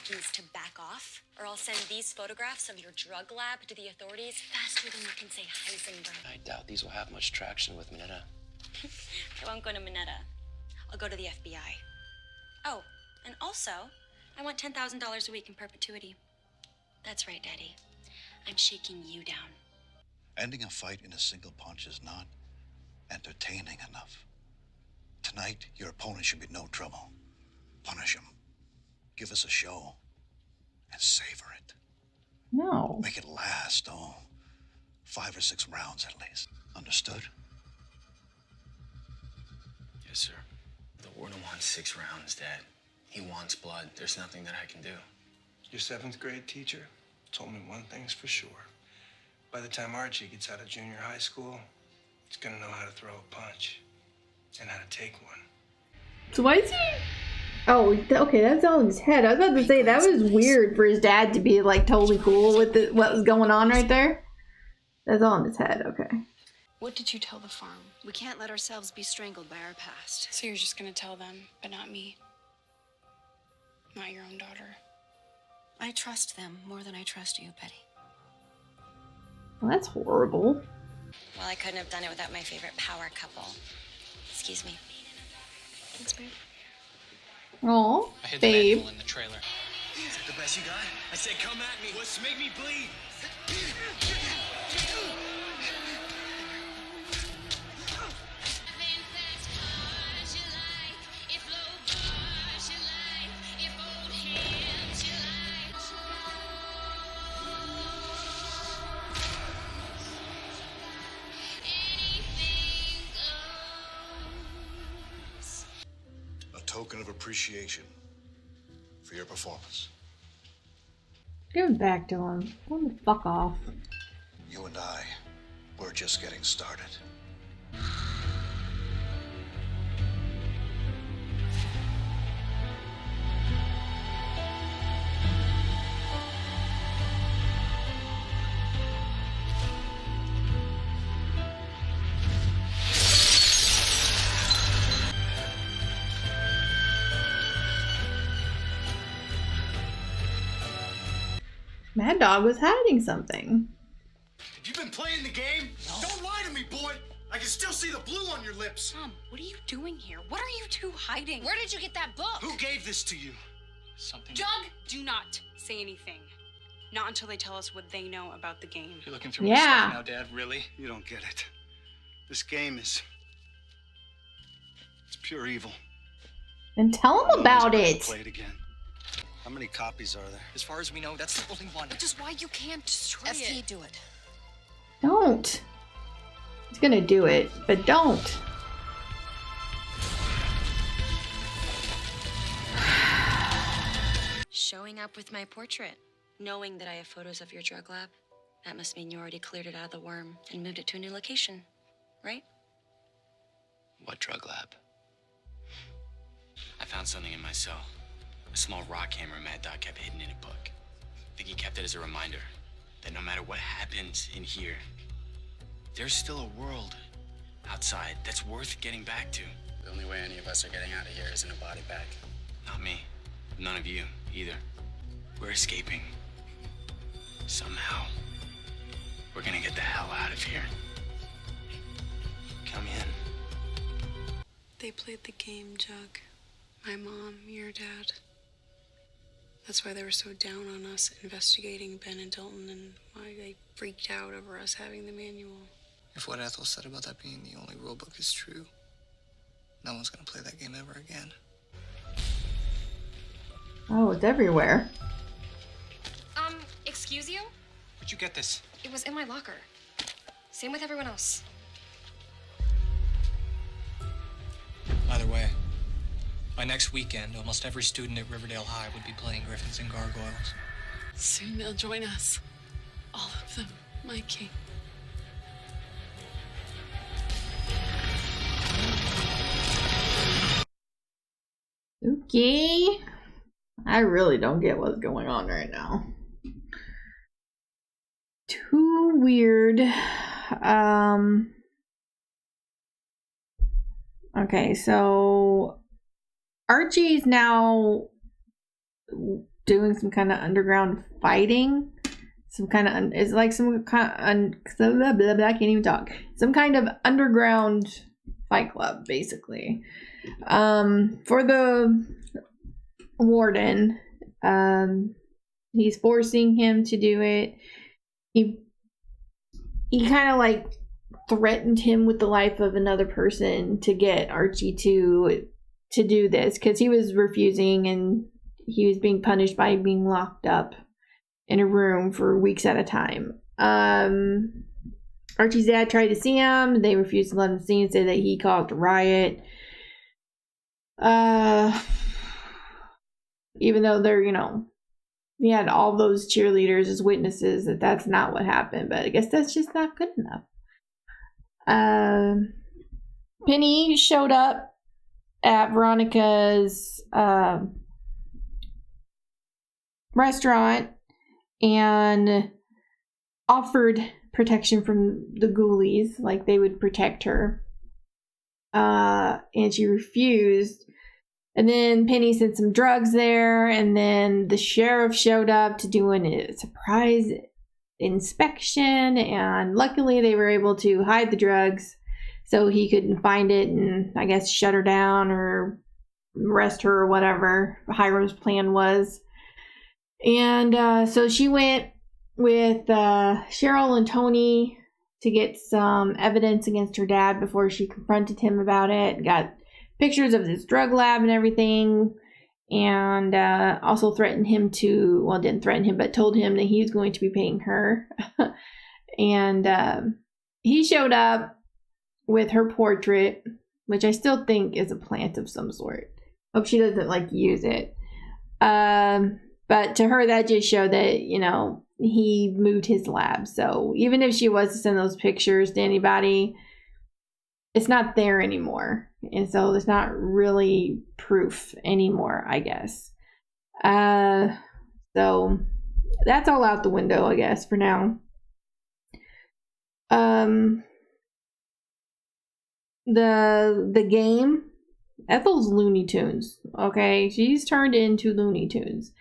lackeys to back off, or I'll send these photographs of your drug lab to the authorities faster than you can say Heisenberg. I doubt these will have much traction with Minetta. I won't go to Minetta. I'll go to the FBI. Oh, and also, I want $10,000 a week in perpetuity. That's right, Daddy. I'm shaking you down. Ending a fight in a single punch is not entertaining enough. Tonight, your opponent should be no trouble. Punish him. Give us a show. And savor it. No. Make it last, 5 or 6 rounds at least. Understood? Yes, sir. The warden wants 6 rounds, Dad. He wants blood. There's nothing that I can do. Your 7th grade teacher told me one thing's for sure. By the time Archie gets out of junior high school, he's gonna know how to throw a punch and how to take one. So why is he? Oh, okay, that's all in his head. I was about to say that was weird for his dad to be like totally cool with what was going on right there. That's all in his head. Okay. What did you tell the farm? We can't let ourselves be strangled by our past. So you're just gonna tell them, but not me? Not your own daughter? I trust them more than I trust you, Betty. Well, that's horrible. Well, I couldn't have done it without my favorite power couple. Excuse me. Thanks, babe. Aw, I hid the babe. manual in the trailer. Is that the best you got? I said, come at me. What's make me bleed? A token of appreciation for your performance. Give it back to him. Tell him to fuck off. You and I, we're just getting started. Mad Dog was hiding something. Have you been playing the game? No. Don't lie to me, boy! I can still see the blue on your lips. Mom, what are you doing here? What are you two hiding? Where did you get that book? Who gave this to you? Something. Doug, do not say anything. Not until they tell us what they know about the game. You're looking through my Yeah. stuff now, Dad. Really? You don't get it. This game is... it's pure evil. And tell him No one's about ever gonna it. play it again. How many copies are there? As far as we know, that's the only one. Which is why you can't destroy ST, it. do it. Don't. He's gonna do it, but don't. Showing up with my portrait, knowing that I have photos of your drug lab. That must mean you already cleared it out of the worm and moved it to a new location, right? What drug lab? I found something in my cell. A small rock hammer Mad Dog kept hidden in a book. I think he kept it as a reminder that no matter what happens in here, there's still a world outside that's worth getting back to. The only way any of us are getting out of here is in a body bag. Not me. None of you, either. We're escaping. Somehow. We're gonna get the hell out of here. Come in. They played the game, Jug. My mom, your dad. That's why they were so down on us investigating Ben and Dalton and why they freaked out over us having the manual. If what Ethel said about that being the only rule book is true, no one's gonna play that game ever again. Oh, it's everywhere. Excuse you? Where'd you get this? It was in my locker. Same with everyone else. Either way, by next weekend, almost every student at Riverdale High would be playing Griffins and Gargoyles. Soon they'll join us. All of them, my king. Okay. I really don't get what's going on right now. Too weird. Okay, so Archie's now doing some kind of underground fighting. Some kind of, it's like some kind of, blah, blah, blah, I can't even talk. Some kind of underground fight club, basically. For the warden, he's forcing him to do it. He kind of like threatened him with the life of another person to get Archie to do this, because he was refusing and he was being punished by being locked up in a room for weeks at a time. Archie's dad tried to see him. They refused to let him see and said that he caused a riot. Even though they're, he had all those cheerleaders as witnesses that that's not what happened, but I guess that's just not good enough. Penny showed up at Veronica's restaurant and offered protection from the ghoulies, like they would protect her. And she refused. And then Penny sent some drugs there, and then the sheriff showed up to do a surprise inspection, and luckily they were able to hide the drugs so he couldn't find it and I guess shut her down or arrest her or whatever Hiram's plan was. And so she went with Cheryl and Tony to get some evidence against her dad before she confronted him about it. Got pictures of this drug lab and everything, and also threatened him to, well, didn't threaten him, but told him that he was going to be paying her. And he showed up with her portrait, which I still think is a plant of some sort. Hope she doesn't use it. But to her, that just showed that, he moved his lab. So even if she was to send those pictures to anybody, it's not there anymore. And so there's not really proof anymore, I guess. So that's all out the window, I guess, for now. The game, Ethel's Looney Tunes, okay? She's turned into Looney Tunes.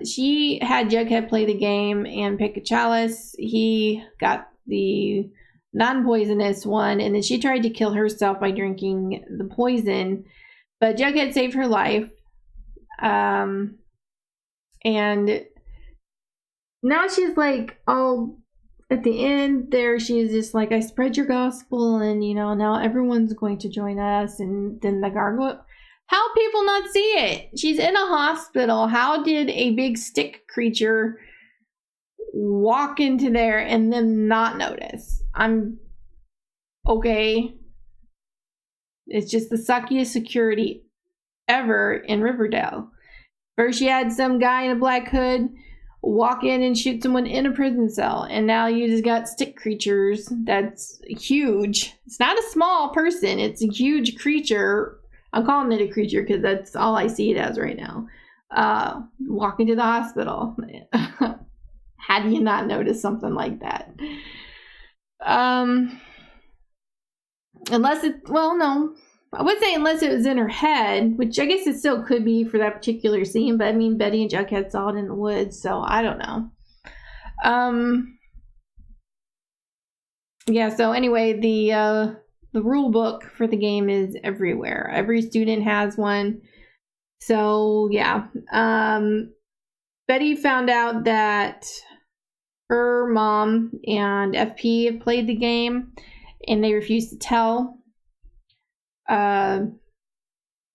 She had Jughead play the game and pick a chalice. He got the non-poisonous one, and then she tried to kill herself by drinking the poison, but Jughead saved her life. And now she's like, oh, at the end there, she's just like, I spread your gospel, and now everyone's going to join us. And then the gargoyle, how people not see it? She's in a hospital. How did a big stick creature walk into there and then not notice? I'm okay. It's just the suckiest security ever in Riverdale. First you had some guy in a black hood walk in and shoot someone in a prison cell, and now you just got stick creatures that's huge. It's not a small person, it's a huge creature. I'm calling it a creature because that's all I see it as right now. Walk into the hospital. How do you not notice something like that? Unless it, well, no. I would say unless it was in her head, which I guess it still could be for that particular scene, but I mean, Betty and Jughead saw it in the woods, so I don't know. Yeah, so anyway, the rule book for the game is everywhere. Every student has one. So, yeah. Betty found out that her mom and FP have played the game, and they refused to tell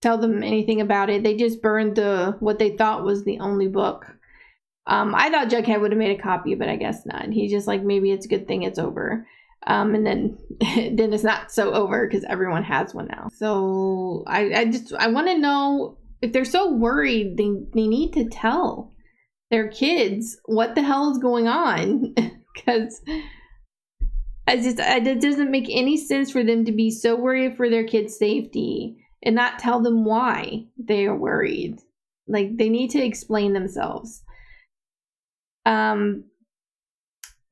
them anything about it. They just burned what they thought was the only book. I thought Jughead would have made a copy, but I guess not. He's just like, maybe it's a good thing it's over. And then it's not so over because everyone has one now. So I want to know, if they're so worried, they need to tell their kids what the hell is going on. Because it doesn't make any sense for them to be so worried for their kids' safety and not tell them why they are worried. Like, they need to explain themselves.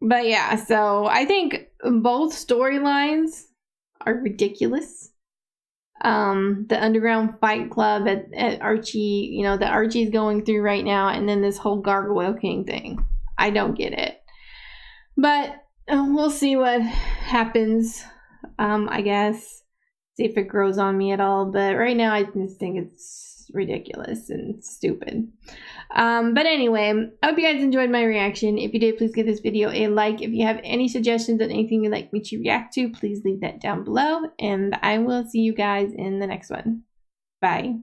But yeah, so I think both storylines are ridiculous. the underground fight club at Archie, you know, that Archie's going through right now, and then this whole Gargoyle King thing. I don't get it. But we'll see what happens, I guess. See if it grows on me at all. But right now, I just think it's ridiculous and stupid. But anyway, I hope you guys enjoyed my reaction. If you did, please give this video a like. If you have any suggestions on anything you'd like me to react to, please leave that down below. And I will see you guys in the next one. Bye.